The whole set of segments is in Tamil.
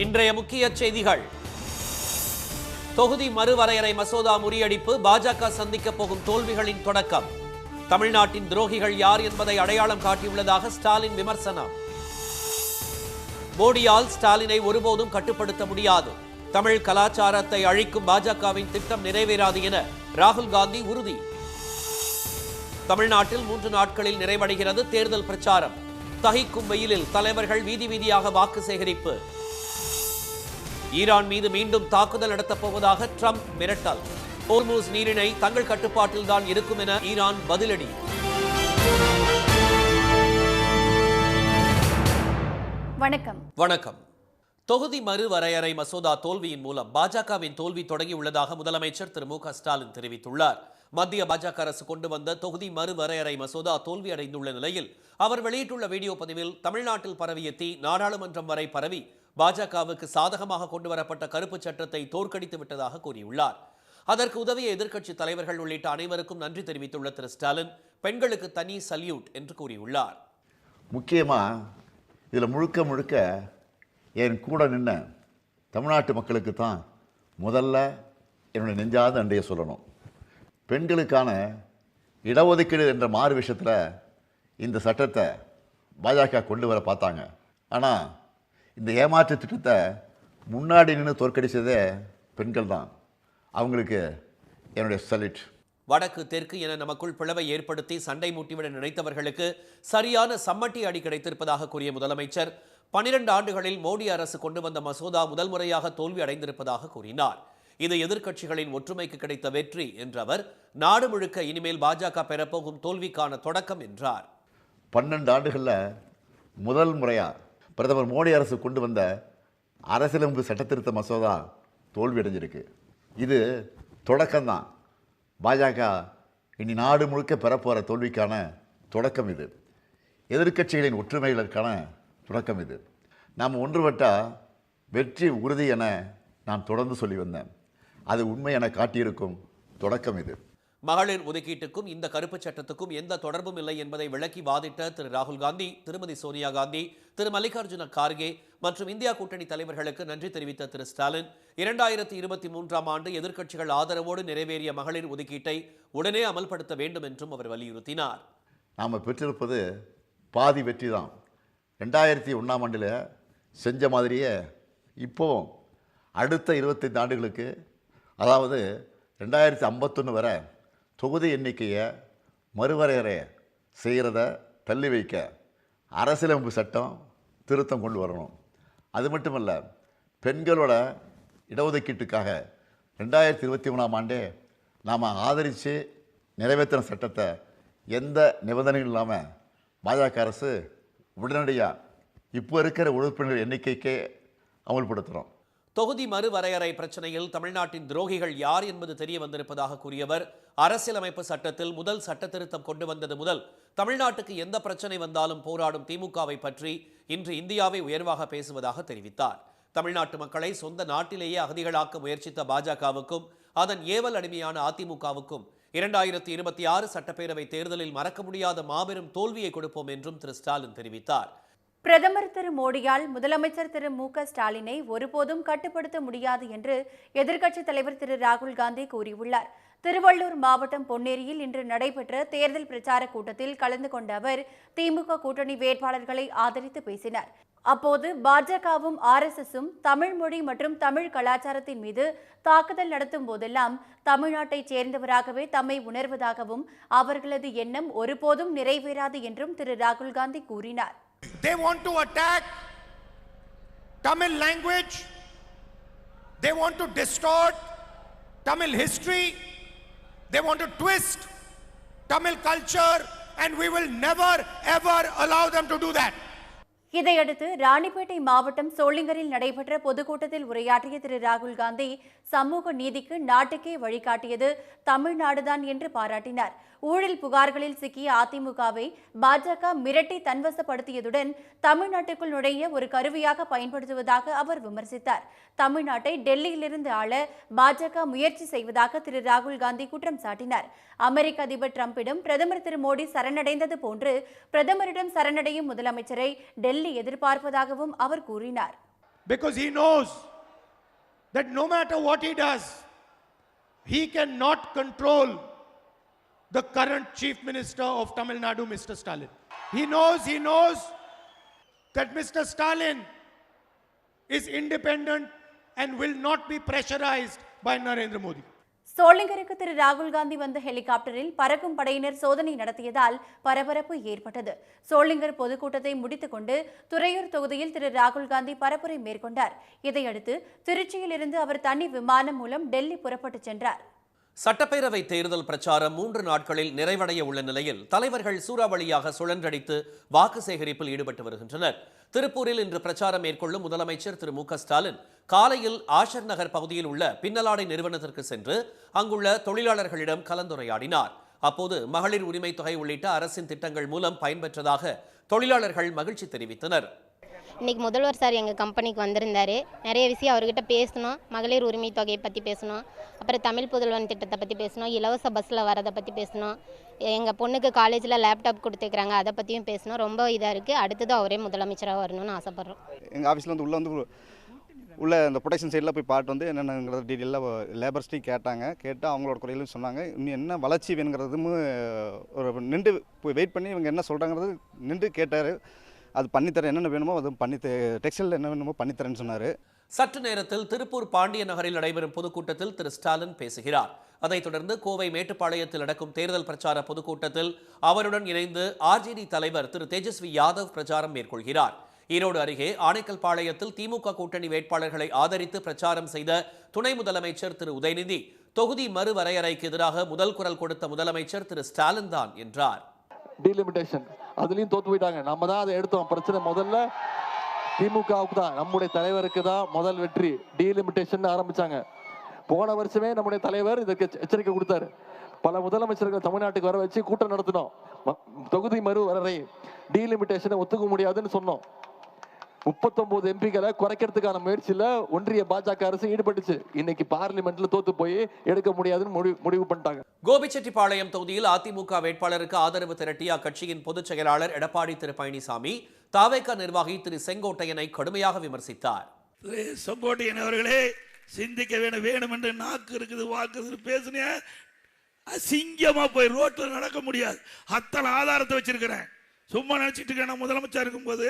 இன்றைய முக்கிய செய்திகள். தொகுதி மறுவரையறை மசோதா முறியடிப்பு, பாஜக சந்திக்க போகும் தோல்விகளின் தொடக்கம். தமிழ்நாட்டின் துரோகிகள் யார் என்பதை அடையாளம் காட்டியுள்ளதாக ஸ்டாலின் விமர்சனம். மோடியால் ஸ்டாலினை ஒருபோதும் கட்டுப்படுத்த முடியாது. தமிழ் கலாச்சாரத்தை அழிக்கும் பாஜகவின் திட்டம் நிறைவேறாது என ராகுல் காந்தி உறுதி. தமிழ்நாட்டில் 3 நாட்களில் நிறைவடைகிறது தேர்தல் பிரச்சாரம். தகிக்கும் வெயிலில் தலைவர்கள் வீதி வீதியாக வாக்கு சேகரிப்பு. ஈரான் மீது மீண்டும் தாக்குதல் நடத்தப் போவதாக ட்ரம்ப் மிரட்டல். ஹோர்முஸ் நீரிணை தங்கள் கட்டுப்பாட்டில் தான் இருக்கும் என ஈரான் பதிலடி. வணக்கம். தொகுதி மறுவரையறை மசோதா தோல்வியின் மூலம் பாஜகவின் தோல்வி தொடங்கியுள்ளதாக முதலமைச்சர் திரு மு க ஸ்டாலின் தெரிவித்துள்ளார். மத்திய பாஜக அரசு கொண்டு வந்த தொகுதி மறுவரையறை மசோதா தோல்வி அடைந்துள்ள நிலையில் அவர் வெளியிட்டுள்ள வீடியோ பதிவில் தமிழ்நாட்டில் பரவிய தீ நாடாளுமன்றம் வரை பரவி பாஜகவுக்கு சாதகமாக கொண்டுவரப்பட்ட கருப்பு சட்டத்தை தோற்கடித்து விட்டதாக கூறியுள்ளார். அதற்கு உதவிய எதிர்க்கட்சி தலைவர்கள் உள்ளிட்ட அனைவருக்கும் நன்றி தெரிவித்துள்ள திரு ஸ்டாலின் பெண்களுக்கு தனி சல்யூட் என்று கூறியுள்ளார். முக்கியமா இதில் முழுக்க என் கூட நின்ன தமிழ்நாட்டு மக்களுக்கு தான் முதல்ல என்னுடைய நெஞ்சாத நன்றியை சொல்லணும். பெண்களுக்கான இடஒதுக்கீடு என்ற மாறு விஷயத்தில் இந்த சட்டத்தை பாஜக கொண்டு வர பார்த்தாங்க. ஆனால் இந்த ஏமாற்று திட்டத்தை முன்னாடி நின்று தோற்கடித்ததே பெண்கள் தான். அவங்களுக்கு என்னுடைய சல்யூட். வடக்கு தெற்கு என நமக்குள் பிளவை ஏற்படுத்தி சண்டை மூட்டிவிட நினைத்தவர்களுக்கு சரியான சம்மட்டி அடி கிடைத்திருப்பதாக கூறிய முதலமைச்சர் 12 ஆண்டுகளில் மோடி அரசு கொண்டு வந்த மசோதா முதல் முறையாக தோல்வி அடைந்திருப்பதாக கூறினார். இது எதிர்க்கட்சிகளின் ஒற்றுமைக்கு கிடைத்த வெற்றி என்ற அவர் நாடு முழுக்க இனிமேல் பாஜக பெறப்போகும் தோல்விக்கான தொடக்கம் என்றார். 12 ஆண்டுகளில் முதல் முறையாக பிரதமர் மோடி அரசு கொண்டு வந்த அரசியலமைப்பு சட்டத்திருத்த மசோதா தோல்வி அடைஞ்சிருக்கு. இது தொடக்கம்தான். பாஜக இனி நாடு முழுக்க பெறப்போகிற தோல்விக்கான தொடக்கம் இது. எதிர்க்கட்சிகளின் ஒற்றுமைகளுக்கான தொடக்கம் இது. நாம் ஒன்றுபட்டால் வெற்றி உறுதி என நான் தொடர்ந்து சொல்லி வந்தேன். அது உண்மை என காட்டியிருக்கும் தொடக்கம் இது. மகளிர் ஒதுக்கீட்டுக்கும் இந்த கருப்பு சட்டத்துக்கும் எந்த தொடர்பும் இல்லை என்பதை விளக்கி வாதிட்ட திரு ராகுல் காந்தி, திருமதி சோனியா காந்தி, திரு மல்லிகார்ஜுன கார்கே மற்றும் இந்தியா கூட்டணி தலைவர்களுக்கு நன்றி தெரிவித்த திரு ஸ்டாலின் 2023ஆம் ஆண்டு எதிர்க்கட்சிகள் ஆதரவோடு நிறைவேறிய மகளிர் ஒதுக்கீட்டை உடனே அமல்படுத்த வேண்டும் என்றும் அவர் வலியுறுத்தினார். நாம் பெற்றிருப்பது பாதி வெற்றி தான். 2001ஆம் ஆண்டில் செஞ்ச மாதிரியே இப்போவும் அடுத்த 25 ஆண்டுகளுக்கு, அதாவது 2051 வரை தொகுதி எண்ணிக்கையை மறுவரையறை செய்கிறத தள்ளி வைக்க அரசியலமைப்பு சட்டம் திருத்தம் கொண்டு வரணும். அது மட்டுமல்ல, பெண்களோட இடஒதுக்கீட்டுக்காக 2023ஆம் ஆண்டே நாம் ஆதரித்து நிறைவேற்றின சட்டத்தை எந்த நிபந்தனையும் இல்லாமல் பாஜக அரசு உடனடியாக இப்போ இருக்கிற உறுப்பினர் எண்ணிக்கைக்கே அமல்படுத்துகிறோம். தொகுதி மறுவரையறை பிரச்சனையில் தமிழ்நாட்டின் துரோகிகள் யார் என்பது தெரிய வந்திருப்பதாக கூறியவர் அரசியலமைப்பு சட்டத்தில் முதல் சட்ட திருத்தம் கொண்டு வந்தது முதல் தமிழ்நாட்டுக்கு எந்த பிரச்சனை வந்தாலும் போராடும் திமுகவை பற்றி இன்று இந்தியாவை உயர்வாக பேசுவதாக தெரிவித்தார். தமிழ்நாட்டு மக்களை சொந்த நாட்டிலேயே அகதிகளாக்க முயற்சித்த பாஜகவுக்கும் அதன் ஏவல் அடிமையான அதிமுகவுக்கும் 2026 சட்டப்பேரவை தேர்தலில் மறக்க முடியாத மாபெரும் தோல்வியை கொடுப்போம் என்றும் திரு ஸ்டாலின் தெரிவித்தார். பிரதமர் திரு மோடியால் முதலமைச்சர் திரு மு க ஸ்டாலினை ஒருபோதும் கட்டுப்படுத்த முடியாது என்று எதிர்க்கட்சித் தலைவர் திரு ராகுல் காந்தி கூறியுள்ளார். திருவள்ளூர் மாவட்டம் பொன்னேரியில் இன்று நடைபெற்ற தேர்தல் பிரச்சார கூட்டத்தில் கலந்து கொண்ட அவர் திமுக கூட்டணி வேட்பாளர்களை ஆதரித்து பேசினார். அப்போது பாஜகவும் RSSம் தமிழ் மொழி மற்றும் தமிழ் கலாச்சாரத்தின் மீது தாக்குதல் நடத்தும் போதெல்லாம் தமிழ்நாட்டைச் சேர்ந்தவராகவே தம்மை உணர்வதாகவும் அவர்களது எண்ணம் ஒருபோதும் நிறைவேறாது என்றும் திரு ராகுல் காந்தி கூறினார். They want to attack Tamil language. They want to distort Tamil history. They want to twist Tamil culture, and we will never ever allow them to do that. இதையடுத்து ராணிப்பேட்டை மாவட்டம் சோளிங்கரில் நடைபெற்ற பொதுக்கூட்டத்தில் உரையாற்றிய திரு ராகுல் காந்தி சமூக நீதிக்கு நாட்டுக்கே வழிகாட்டியது தமிழ்நாடுதான் என்று பாராட்டினார். ஊழல் புகார்களில் சிக்கிய அதிமுகவை பாஜக மிரட்டி தன்வசப்படுத்தியதுடன் தமிழ்நாட்டுக்குள் நுழைய ஒரு கருவியாக பயன்படுத்துவதாக அவர் விமர்சித்தார். தமிழ்நாட்டை டெல்லியிலிருந்து ஆள பாஜக முயற்சி செய்வதாக திரு ராகுல் காந்தி குற்றம் சாட்டினார். அமெரிக்க அதிபர் டிரம்பிடம் பிரதமர் திரு மோடி சரணடைந்தது போன்று பிரதமரிடம் சரணடையும் முதலமைச்சரை டெல்லி எதிர்பார்ப்பதாகவும் அவர் கூறினார். because he knows that no matter what he does, he cannot control the current Chief Minister of Tamil Nadu, Mr. Stalin. He knows that Mr. Stalin is independent and will not be pressurized by Narendra Modi. சோளிங்கருக்கு திரு ராகுல் காந்தி வந்த ஹெலிகாப்டரில் பறக்கும் படையினர் சோதனை நடத்தியதால் பரபரப்பு ஏற்பட்டது. சோளிங்கர் பொதுக்கூட்டத்தை முடித்துக் கொண்டு துறையூர் தொகுதியில் திரு ராகுல் காந்தி பரப்புரை மேற்கொண்டார். இதையடுத்து திருச்சியில் இருந்து அவர் தனி விமானம் மூலம் டெல்லி புறப்பட்டுச் சென்றார். சட்டப்பேரவை தேர்தல் பிரச்சாரம் 3 நாட்களில் நிறைவடைய உள்ள நிலையில் தலைவர்கள் சூறாவளியாக சுழன்றடித்து வாக்கு சேகரிப்பில் ஈடுபட்டு வருகின்றனர். திருப்பூரில் இன்று பிரச்சாரம் மேற்கொள்ளும் முதலமைச்சர் திரு மு.க.ஸ்டாலின் காலையில் ஆஷர் நகர் பகுதியில் உள்ள பின்னலாடை நிறுவனத்திற்கு சென்று அங்குள்ள தொழிலாளர்களிடம் கலந்துரையாடினார். அப்போது மகளிர் உரிமை தொகை உள்ளிட்ட அரசின் திட்டங்கள் மூலம் பயன்பெற்றதாக தொழிலாளர்கள் மகிழ்ச்சி தெரிவித்தனர். இன்றைக்கி முதல்வர் சார் எங்கள் கம்பெனிக்கு வந்திருந்தார். நிறைய விஷயம் அவர்கிட்ட பேசணும். மகளிர் உரிமை தொகையை பற்றி பேசணும், அப்புறம் தமிழ் புதல்வன் திட்டத்தை பற்றி பேசணும், இலவச பஸ்ஸில் வரதை பற்றி பேசணும், எங்கள் பொண்ணுக்கு காலேஜில் லேப்டாப் கொடுத்துருக்குறாங்க அதை பற்றியும் பேசணும். ரொம்ப இதாக இருக்குது. அடுத்தது அவரே முதலமைச்சராக வரணும்னு ஆசைப்பட்றோம். எங்கள் ஆஃபீஸில் வந்து உள்ள இந்த ப்ரொடெக்ஷன் சைடில் போய் பார்த்து வந்து என்னென்னங்கிறது டீட்டெயிலாக லேபர்ஸ்ட்டையும் கேட்டு அவங்களோட குறையிலும் சொன்னாங்க. இன்னும் என்ன வளர்ச்சி வேணுங்கிறதும் ஒரு நின்று போய் வெயிட் பண்ணி இவங்க என்ன சொல்கிறாங்கிறது நின்று கேட்டார். அது பண்ணித்தரேன், என்னென்ன வேணுமோ அது டெக்ஸ்டைல் என்ன வேணுமோ பண்ணித்தரேன்னு சொன்னார். சற்று நேரத்தில் திருப்பூர் பாண்டிய நகரில் நடைபெறும் பொதுக்கூட்டத்தில் திரு ஸ்டாலின் பேசுகிறார். அதைத் தொடர்ந்து கோவை மேட்டுப்பாளையத்தில் நடக்கும் தேர்தல் பிரச்சார பொதுக்கூட்டத்தில் அவருடன் இணைந்து ஆர்ஜேடி தலைவர் திரு தேஜஸ்வி யாதவ் பிரச்சாரம் மேற்கொள்கிறார். ஈரோடு அருகே ஆனைக்கல் பாளையத்தில் திமுக கூட்டணி வேட்பாளர்களை ஆதரித்து பிரச்சாரம் செய்த துணை முதலமைச்சர் திரு உதயநிதி தொகுதி மறுவரையறைக்கு எதிராக முதல் குரல் கொடுத்த முதலமைச்சர் திரு ஸ்டாலின் தான் என்றார். டீலிமிட்டேஷன் அதுலயும் தோத்து போயிட்டாங்க. நம்ம தான் அதை எடுத்தோம். பிரச்சனை முதல்ல திமுகவுக்கு தான், நம்முடைய தலைவருக்கு தான் முதல் வெற்றி. டீலிமிட்டேஷன் ஆரம்பிச்சாங்க. போன வருஷமே நம்முடைய தலைவர் இதுக்கு எச்சரிக்கை கொடுத்தாரு. பல முதலமைச்சர்கள் தமிழ்நாட்டுக்கு வர வச்சு கூட்டம் நடத்தினோம். தொகுதி மறுவரையறை டீலிமிட்டேஷனை ஒத்துக்க முடியாதுன்னு சொன்னோம். 39 எம்பிக்களை குறைக்கிறதுக்கான முயற்சியில ஒன்றிய பாஜக அரசு ஈடுபட்டுச்சு. இன்னைக்கு பார்லிமெண்ட்ல தோத்து போய் எடுக்க முடியாதுன்னு முடிவு பண்ணிட்டாங்க. கோபிச்செட்டிப்பாளையம் தொகுதியில் அதிமுக வேட்பாளருக்கு ஆதரவு திரட்டிய அக்கட்சியின் பொதுச் செயலாளர் எடப்பாடி திரு பழனிசாமி தாவேகா நிர்வாகி திரு செங்கோட்டையனை கடுமையாக விமர்சித்தார். செங்கோட்டையன் அவர்களே, சிந்திக்க வேணும் என்று நாக்கு இருக்குது, வாக்கு பேசுனே, அசிங்கமா போய் ரோட்ல நடக்க முடியாது. அத்தனை ஆதாரத்தை வச்சிருக்கிறேன். சும்மா நினைச்சிட்டு இருக்க, முதலமைச்சர் இருக்கும்போது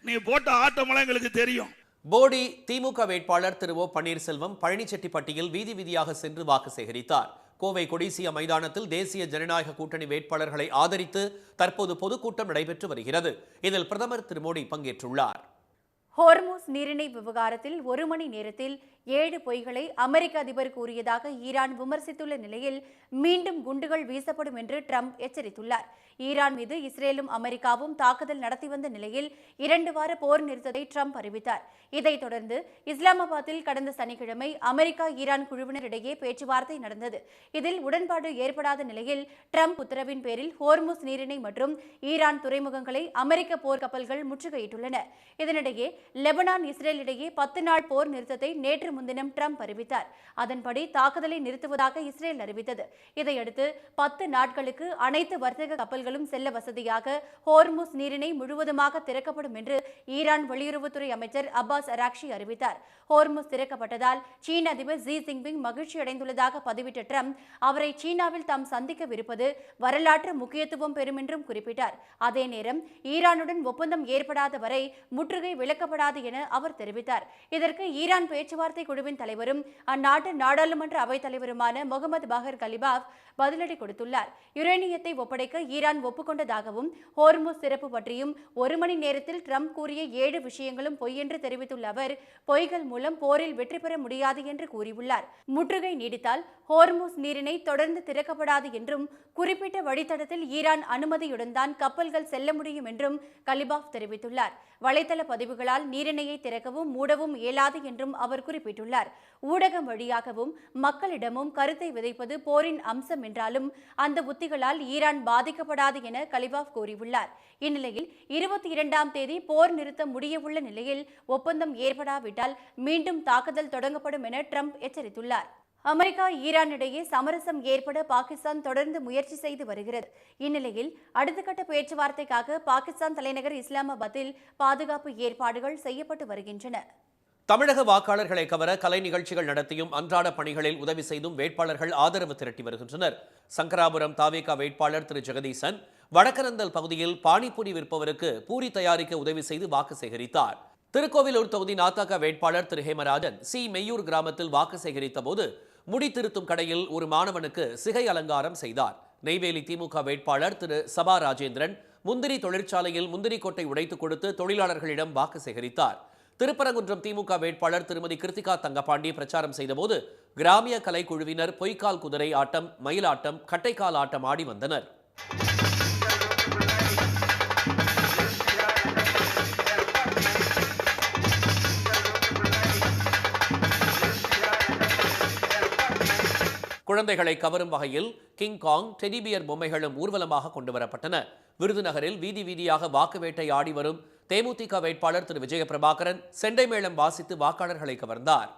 நீ போட்ட ஆட்டமெல்லாம் எங்களுக்கு தெரியும். போடி திமுக வேட்பாளர் திரு ஓ பன்னீர்செல்வம் பழனிச்செட்டிப்பட்டியில் வீதி வீதியாக சென்று வாக்கு சேகரித்தார். கோவை கொடிசியா மைதானத்தில் தேசிய ஜனநாயக கூட்டணி வேட்பாளர்களை ஆதரித்து தற்போது பொதுக்கூட்டம் நடைபெற்று வருகிறது. இதில் பிரதமர் திரு மோடி பங்கேற்றுள்ளார். ஹோர்முஸ் நீரிணை விவகாரத்தில் 1 மணி நேரத்தில் 7 பொய்களை அமெரிக்க அதிபர் கூறியதாக ஈரான் விமர்சித்துள்ள நிலையில் மீண்டும் குண்டுகள் வீசப்படும் என்று ட்ரம்ப் எச்சரித்துள்ளார். ஈரான் மீது இஸ்ரேலும் அமெரிக்காவும் தாக்குதல் நடத்தி வந்த நிலையில் 2 வார போர் நிறுத்தத்தை ட்ரம்ப் அறிவித்தார். இதைத் தொடர்ந்து இஸ்லாமாபாத்தில் கடந்த சனிக்கிழமை அமெரிக்கா ஈரான் குழுவினரிடையே பேச்சுவார்த்தை நடந்தது. இதில் உடன்பாடு ஏற்படாத நிலையில் ட்ரம்ப் உத்தரவின் பேரில் ஹோர்முஸ் நீரிணை மற்றும் ஈரான் துறைமுகங்களை அமெரிக்க போர் கப்பல்கள் முற்றுகையிட்டுள்ளன. இதனிடையே லெபனான் இஸ்ரேல் இடையே 10 நாள் போர் நிறுத்தத்தை நேற்று முன்தினம் ட்ரம்ப் அறிவித்தார். அதன்படி தாக்குதலை நிறுத்துவதாக இஸ்ரேல் அறிவித்தது. இதையடுத்து 10 நாட்களுக்கு அனைத்து வர்த்தக கப்பல்களும் செல்ல வசதியாக ஹோர்முஸ் நீரிணை முழுவதுமாக திறக்கப்படும் என்று ஈரான் வெளியுறவுத்துறை அமைச்சர் அப்பாஸ் அராக்ஷி அறிவித்தார். ஹோர்முஸ் திறக்கப்பட்டதால் சீன அதிபர் ஜி ஜின்பிங் மகிழ்ச்சி அடைந்துள்ளதாக பதிவிட்ட ட்ரம்ப் அவரை சீனாவில் தாம் சந்திக்கவிருப்பது வரலாற்று முக்கியத்துவம் பெறும் என்றும் குறிப்பிட்டார். அதே நேரம் ஈரானுடன் ஒப்பந்தம் ஏற்படாத வரை முற்றுகை விலக்கப்படாது என அவர் தெரிவித்தார். இதற்கு ஈரான் பேச்சுவார்த்தை குழுவின் தலைவரும் அந்நாட்டு நாடாளுமன்ற அவைத் தலைவருமான முகமது பாகர் கலிபாஃப் பதிலடி கொடுத்துள்ளார். யுரேனியத்தை ஒப்படைக்க ஈரான் ஒப்புக்கொண்டதாகவும் ஹோர்முஸ் திறப்பு பற்றியும் 1 மணி நேரத்தில் ட்ரம்ப் கூறிய 7 விஷயங்களும் பொய் என்று தெரிவித்துள்ள அவர் பொய்கள் மூலம் போரில் வெற்றி பெற முடியாது என்று கூறியுள்ளார். முற்றுகை நீடித்தால் ஹோர்முஸ் நீரிணை தொடர்ந்து திறக்கப்படாது என்றும் குறிப்பிட்ட வழித்தடத்தில் ஈரான் அனுமதியுடன் தான் கப்பல்கள் செல்ல முடியும் என்றும் கலிபாஃப் தெரிவித்துள்ளார். வலைத்தள பதிவுகளால் நீரிணையை திறக்கவும் மூடவும் இயலாது என்றும் அவர் குறிப்பிட்டுள்ளார். ஊடகம் வழியாகவும் மக்களிடமும் கருத்தை விதைப்பது போரின் அம்சம் என்றாலும் அந்த உத்திகளால் ஈரான் பாதிக்கப்படாது என கலிபாஃப் கூறியுள்ளார். இந்நிலையில் 22ஆம் தேதி போர் நிறுத்த முடியவுள்ள நிலையில் ஒப்பந்தம் ஏற்படாவிட்டால் மீண்டும் தாக்குதல் தொடங்கப்படும் என ட்ரம்ப் எச்சரித்துள்ளார். அமெரிக்கா ஈரான் இடையே சமரசம் ஏற்பட பாகிஸ்தான் தொடர்ந்து முயற்சி செய்து வருகிறது. இந்நிலையில் அடுத்த கட்ட பேச்சுவார்த்தைக்காக பாகிஸ்தான் தலைநகர் இஸ்லாமாபாத்தில் பாதுகாப்பு ஏற்பாடுகள் செய்யப்பட்டு வருகின்றன. தமிழக வாக்காளர்களை கவர கலை நிகழ்ச்சிகள் நடத்தியும் அன்றாட பணிகளில் உதவி செய்தும் வேட்பாளர்கள் ஆதரவு திரட்டி வருகின்றனர். சங்கராபுரம் தாவேகா வேட்பாளர் திரு ஜெகதீசன் வடக்கரந்தல் பகுதியில் பானிபூரி விற்பவருக்கு பூரி தயாரிக்க உதவி செய்து வாக்கு சேகரித்தார். திருக்கோவிலூர் தொகுதி நாதாக வேட்பாளர் திரு ஹேமராஜன் சி மெய்யூர் கிராமத்தில் வாக்கு சேகரித்த போது முடி திருத்தும் கடையில் ஒரு மாணவனுக்கு சிகை அலங்காரம் செய்தார். நெய்வேலி திமுக வேட்பாளர் திரு சபா ராஜேந்திரன் முந்திரி தொழிற்சாலையில் முந்திரி கொட்டை உடைத்துக் கொடுத்து தொழிலாளர்களிடம் வாக்கு சேகரித்தார். திருப்பரங்குன்றம் திமுக வேட்பாளர் திருமதி கிருத்திகா தங்கபாண்டி பிரச்சாரம் செய்தபோது கிராமிய கலைக்குழுவினர் பொய்க்கால் குதிரை ஆட்டம், மயிலாட்டம், கட்டைக்கால் ஆட்டம் ஆடி வந்தனர். குழந்தைகளை கவரும் வகையில் கிங் காங், டெடிபியர் பொம்மைகளும் ஊர்வலமாக கொண்டுவரப்பட்டன. விருதுநகரில் வீதி வீதியாக வாக்கு வேட்டை ஆடி வரும் தேமுதிக வேட்பாளர் திரு விஜய பிரபாகரன் செண்டை மேளம் வாசித்து வாக்காளர்களை கவர்ந்தார்.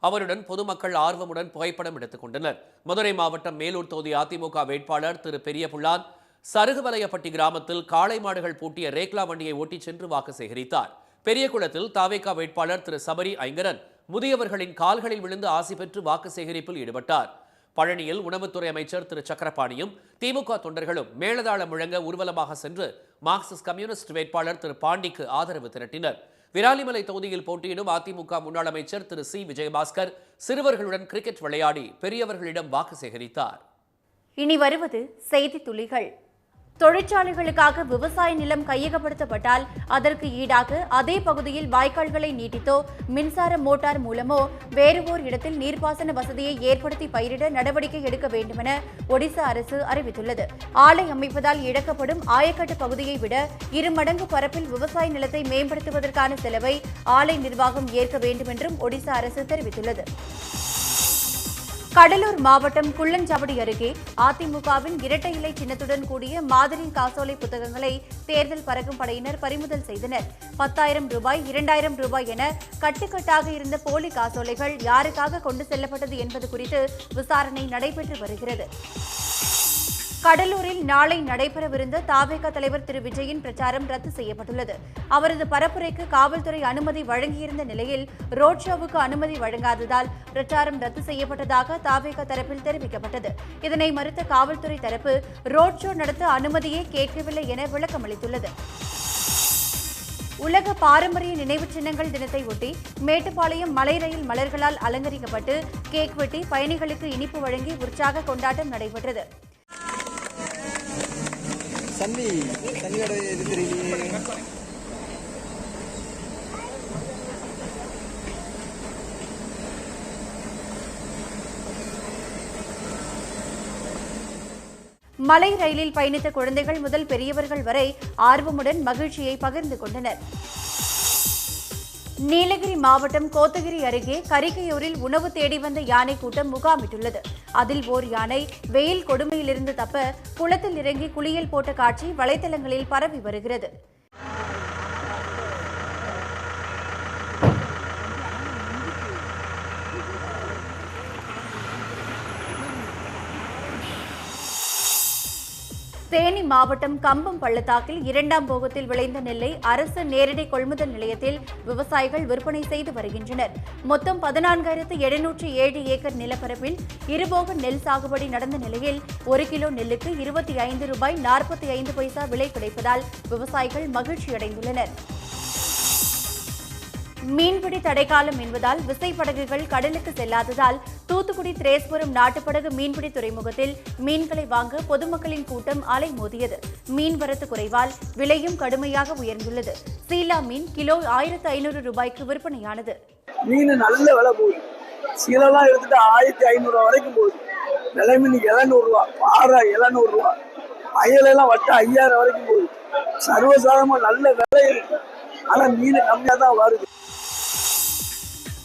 அவருடன் பொதுமக்கள் ஆர்வமுடன் புகைப்படம் எடுத்துக் கொண்டனர். மதுரை மாவட்டம் மேலூர் தொகுதி அதிமுக வேட்பாளர் திரு பெரிய புல்லான் சருகுவலையப்பட்டி கிராமத்தில் காளை மாடுகள் பூட்டிய ரேக்லா வண்டியை ஓட்டிச் சென்று வாக்கு சேகரித்தார். பெரியகுளத்தில் தாவேகா வேட்பாளர் திரு சபரி ஐங்கரன் முதியவர்களின் கால்களில் விழுந்து ஆசி பெற்று வாக்கு சேகரிப்பில் ஈடுபட்டார். பழனியில் உணவுத்துறை அமைச்சர் திரு சக்கரபாணியும் திமுக தொண்டர்களும் மேளதாளம் முழங்க ஊர்வலமாக சென்று மார்க்சிஸ்ட் கம்யூனிஸ்ட் வேட்பாளர் திரு பாண்டிக்கு ஆதரவு திரட்டினர். விராலிமலை தொகுதியில் போட்டியிடும் அதிமுக முன்னாள் அமைச்சர் திரு சி விஜயபாஸ்கர் சிறுவர்களுடன் கிரிக்கெட் விளையாடி பெரியவர்களிடம் வாக்கு சேகரித்தார். இனி வருவது செய்தி துளிகள். தொழிற்சாலைகளுக்காக விவசாய நிலம் கையகப்படுத்தப்பட்டால் அதற்கு ஈடாக அதே பகுதியில் வாய்க்கால்களை நீட்டித்தோ மின்சார மோட்டார் மூலமோ வேறு ஓர் இடத்தில் நீர்ப்பாசன வசதியை ஏற்படுத்தி பயிரிட நடவடிக்கை எடுக்க வேண்டுமென ஒடிசா அரசு அறிவித்துள்ளது. ஆலை அமைப்பதால் இழக்கப்படும் ஆயக்கட்டு பகுதியை விட 2 மடங்கு பரப்பில் விவசாய நிலத்தை மேம்படுத்துவதற்கான செலவை ஆலை நிர்வாகம் ஏற்க வேண்டும் என்றும் ஒடிசா அரசு தெரிவித்துள்ளது. கடலூர் மாவட்டம் குள்ளஞ்சாவடி அருகே அதிமுகவின் இரட்டை இலை சின்னத்துடன் கூடிய மாதிரி காசோலை புத்தகங்களை தேர்தல் பறக்கும் படையினர் பறிமுதல் செய்தனர். 10,000 ரூபாய், 2,000 ரூபாய் என கட்டுக்கட்டாக இருந்த போலி காசோலைகள் யாருக்காக கொண்டு செல்லப்பட்டது என்பது குறித்து விசாரணை நடைபெற்று வருகிறது. கடலூரில் நாளை நடைபெறவிருந்த தாவேக தலைவர் திரு விஜயின் பிரச்சாரம் ரத்து செய்யப்பட்டுள்ளது. அவரது பரப்புரைக்கு காவல்துறை அனுமதி வழங்கியிருந்த நிலையில் ரோட் ஷோவுக்கு அனுமதி வழங்காததால் பிரச்சாரம் ரத்து செய்யப்பட்டதாக தாவேக தரப்பில் தெரிவிக்கப்பட்டது. இதனை மறுத்த காவல்துறை தரப்பு ரோட் ஷோ நடத்த அனுமதியே கேட்கவில்லை என விளக்கமளித்துள்ளது. உலக பாரம்பரிய நினைவு சின்னங்கள் தினத்தை ஒட்டி மேட்டுப்பாளையம் மலை ரயில் மலர்களால் அலங்கரிக்கப்பட்டு கேக் வெட்டி பயணிகளுக்கு இனிப்பு வழங்கி உற்சாக கொண்டாட்டம் நடைபெற்றது. மலை ரயிலில் பயணித்த குழந்தைகள் முதல் பெரியவர்கள் வரை ஆர்வமுடன் மகிழ்ச்சியை பகிர்ந்து கொண்டனர். நீலகிரி மாவட்டம் கோத்தகிரி அருகே கரிகையூரில் உணவு தேடி வந்த யானை கூட்டம் முகாமிட்டுள்ளது. அதில் ஓர் யானை வெயில் கொடுமையிலிருந்து தப்ப குளத்தில் இறங்கி குளியல் போட்ட காட்சி வலைதளங்களில் பரவி வருகிறது. தேனி மாவட்டம் கம்பம் பள்ளத்தாக்கில் 2ஆம் போகத்தில் விளைந்த நெல்லை அரசு நேரடி கொள்முதல் நிலையத்தில் விவசாயிகள் விற்பனை செய்து வருகின்றனர். மொத்தம் 14,707 ஏக்கர் நிலப்பரப்பில் இருபோக நெல் சாகுபடி நடந்த நிலையில் 1 கிலோ நெல்லுக்கு 25 ரூபாய் 45 பைசா விலை கிடைப்பதால் விவசாயிகள் மகிழ்ச்சியடைந்துள்ளனர். மீன்பிடி தடைக்காலம் என்பதால் விசைப்படகுகள் கடலுக்கு செல்லாததால் தூத்துக்குடி திரேஸ்புரம் நாட்டுப்படகு மீன்பிடி துறைமுகத்தில் மீன்களை வாங்க பொதுமக்களின் கூட்டம் அலைமோதியது. மீன்வரத்து குறைவால் விலையும் கடுமையாக உயர்ந்துள்ளது. சீலா மீன் கிலோ 1,500 ரூபாய்க்கு விற்பனையானது. மீன் நல்ல விலை போகுது. சீலெல்லாம் எடுத்துட்டு 1,500 ரூபா வரைக்கும் போகுது. விலை மீன் 700 ரூபா, பாறை 700 ரூபா, அயலெல்லாம் வட்ட 5,000 வரைக்கும் போகுது. சர்வசாதாரணமா நல்ல விலை இருக்கு. ஆனா மீன் கம்மியா தான் வருது.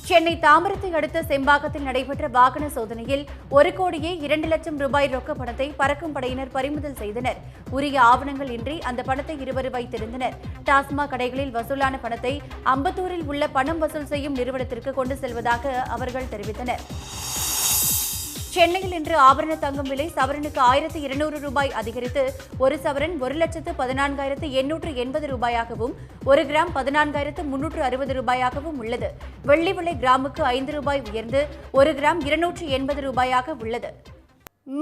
சென்னை தாம்பரத்தை அடுத்த செம்பாக்கத்தில் நடைபெற்ற வாகன சோதனையில் 1,02 லட்சம் ரூபாய் ரொக்க பணத்தை பறக்கும் படையினர் பறிமுதல் செய்தனர். உரிய ஆவணங்கள் இன்றி அந்த பணத்தை இருவர் வைத்திருந்தனர். டாஸ்மாக் கடைகளில் வசூலான பணத்தை அம்பத்தூரில் உள்ள பணம் வசூல் செய்யும் நிறுவனத்திற்கு கொண்டு செல்வதாக அவர்கள் தெரிவித்தனர். சென்னையில் இன்று ஆபரண தங்கம் விலை சவரனுக்கு 1200 ரூபாய் அதிகரித்து ஒரு சவரன் 1,14,880 ரூபாயாகவும் ஒரு கிராம் 14,360 ரூபாயாகவும் உள்ளது. வெள்ளி விலை கிராமுக்கு 5 ரூபாய் உயர்ந்து ஒரு கிராம் 280 ரூபாயாக உள்ளது.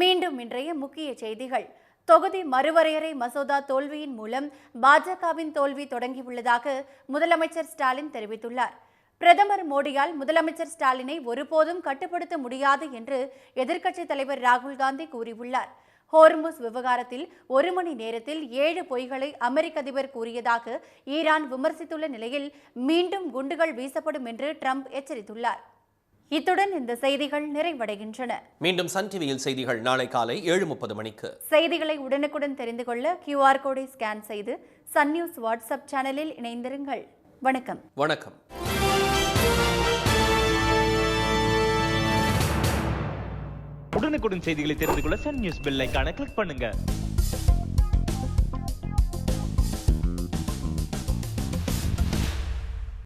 மீண்டும் இன்றைய முக்கிய செய்திகள். தொகுதி மறுவரையறை மசோதா தோல்வியின் மூலம் பாஜகவின் தோல்வி தொடங்கியுள்ளதாக முதலமைச்சர் ஸ்டாலின் தெரிவித்துள்ளார். பிரதமர் மோடியால் முதலமைச்சர் ஸ்டாலினை ஒருபோதும் கட்டுப்படுத்த முடியாது என்று எதிர்க்கட்சித் தலைவர் ராகுல் காந்தி கூறியுள்ளார். ஹோர்முஸ் விவகாரத்தில் 1 மணி நேரத்தில் 7 பொய்களை அமெரிக்க அதிபர் கூறியதாக ஈரான் விமர்சித்துள்ள நிலையில் மீண்டும் குண்டுகள் வீசப்படும் என்று ட்ரம்ப் எச்சரித்துள்ளார். இத்துடன் இந்த செய்திகள் நிறைவடைகின்றன. மீண்டும் சன் டிவியில் செய்திகள் நாளை காலை 7:30 மணிக்கு. செய்திகளை உடனுக்குடன் தெரிந்து கொள்ள QR கோடை ஸ்கேன் செய்து சன் நியூஸ் வாட்ஸ்அப் சேனலில் இணைந்திருங்கள். வணக்கம். வணக்கம். உடனுக்குடன் செய்திகளை தெரிந்து கொள்ள சன் நியூஸ் பெல் ஐகானை கிளிக் பண்ணுங்க.